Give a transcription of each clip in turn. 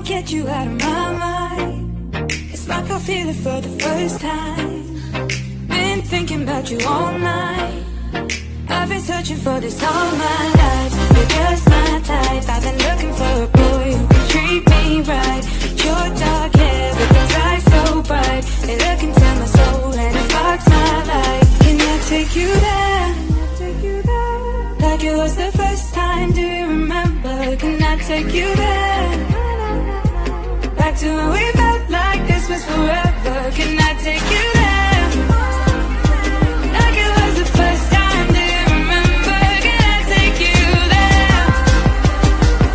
Get you out of my mind. It's like I feel it for the first time. Been thinking about you all night. I've been searching for this all my life. You're just my type. I've been looking for a boy who can treat me right. Your dark hair with those eyes so bright, they look into my soul and it sparks my life. Can I take you there? Like it was the first time, do you remember? Can I take you there? Back to when we felt like this was forever. Can I take you there? Like it was the first time, do you remember? Can I take you there?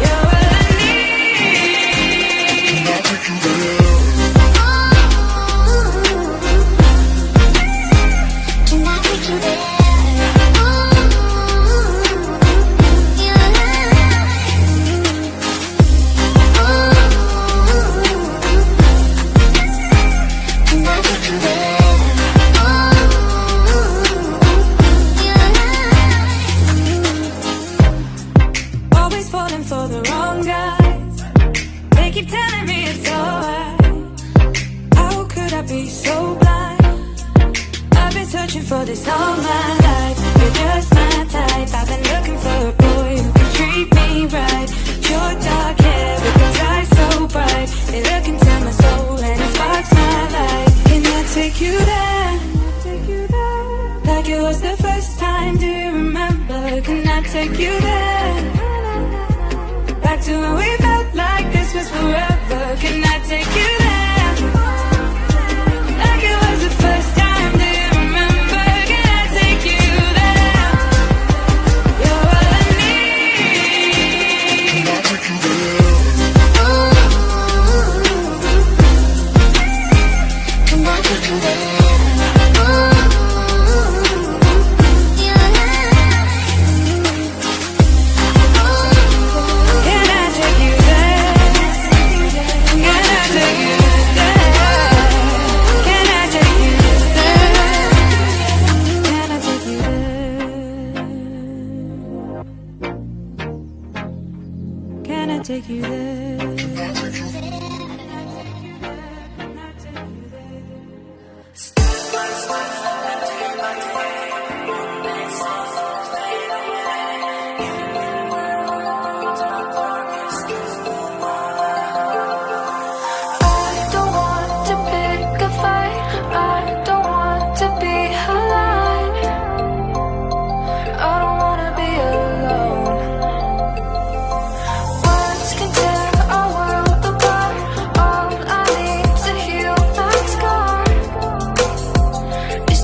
You're all I need. Can I take you there? Can I take you there? For this all my life, you're just my type. I've been looking for a boy who can treat me right. Your dark hair with those eyes so bright, they look into my soul and it sparks my life. Can I take you there? Like it was the first time, do you remember? Can I take you there? Back to when we felt like this was forever. Can I take you there? Like it was the first time, do you remember? Take you there. Step by step, and day by day, one day songs fade away. Even in the world of darkness, still I don't want to pick a fight. I don't want to be alive. I don't want to be alone. Can tear our world apart. All I need to heal that scar is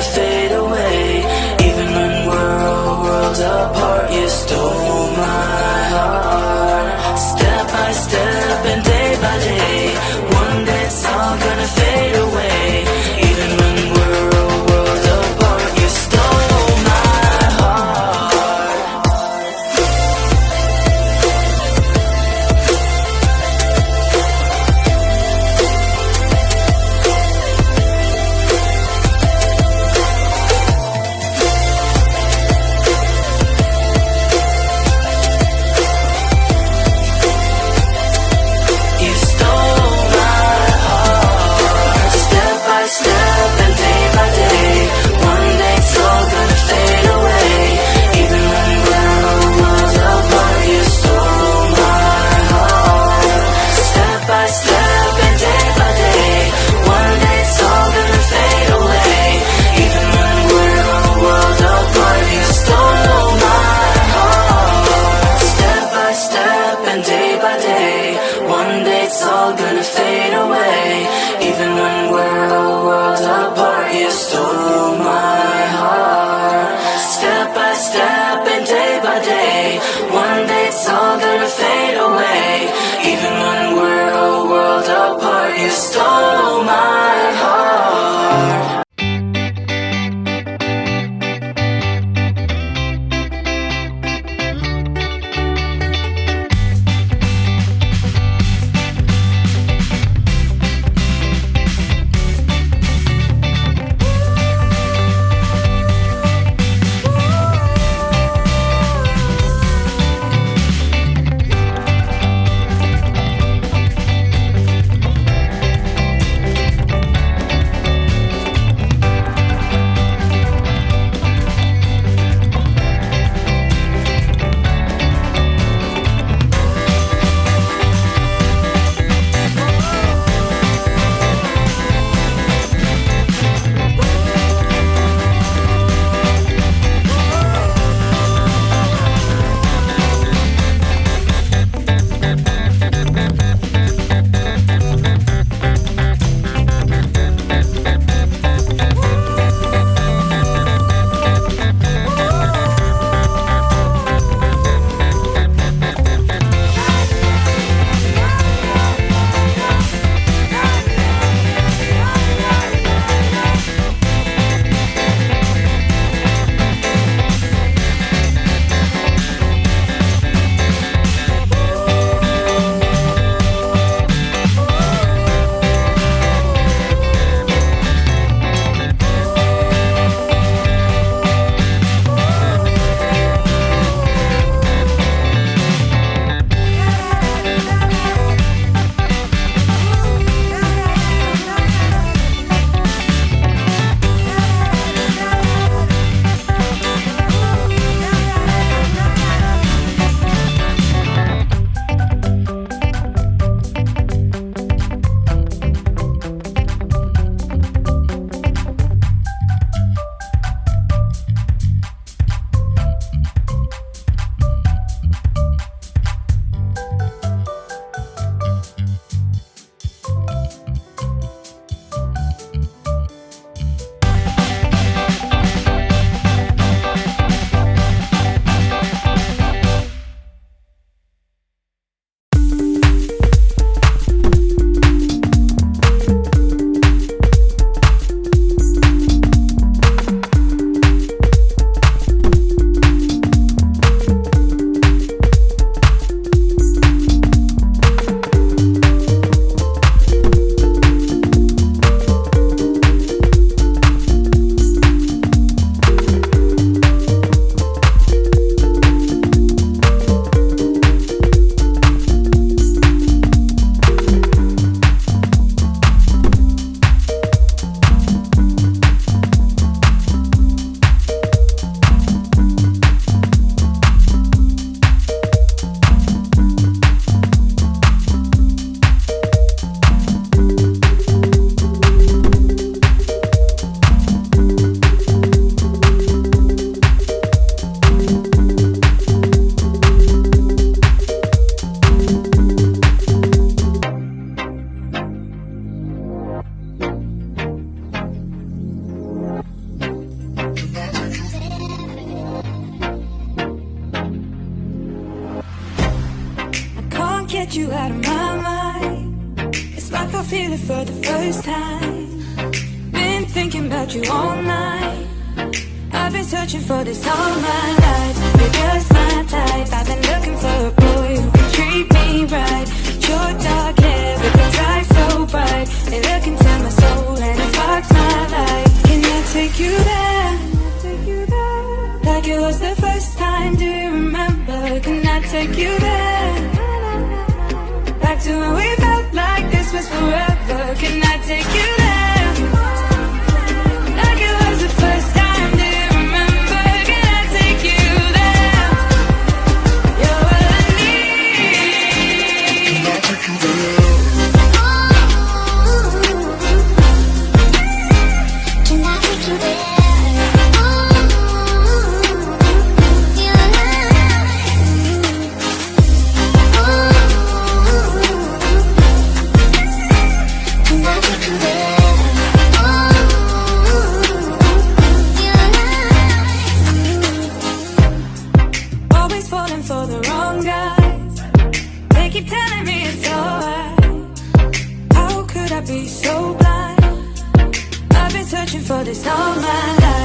gonna fade away. Even when we're all worlds apart, you stole my heart. Step by step and day by day, one day it's all gonna fade away. Even when we're all worlds apart, you stole my heart. You stole my heart. Step by step and day by day, one day it's all gonna fade away. Even when we're all worlds apart, you stole my heart. Step by step and day by day, one day it's all gonna fade away. Even when we're all worlds apart, you stole my heart. Step by step and day by day, one day it's all gonna fade away. Even when we're all worlds apart, you stole my heart. Step by step and day by day, one day it's all gonna fade away. Even when we're all worlds apart, you stole my heart. get you out of my mind. It's like I feel it for the first time. Been thinking about you all night. I've been searching for this all my life. You're just my type. I've been looking for a boy who can treat me right. Short dark hair with the eyes so bright. They look into my soul and it sparks my life. Can I take you there? Like it was the first time, do you remember? Can I take you there? Back to when we felt like this was forever. Can I take you there? Like it was the first time, do you remember? Can I take you there? You're all I need. Can I take you there? Can I take you there? Always falling for the wrong guys. They keep telling me it's alright. How could I be so blind? I've been searching for this all my life.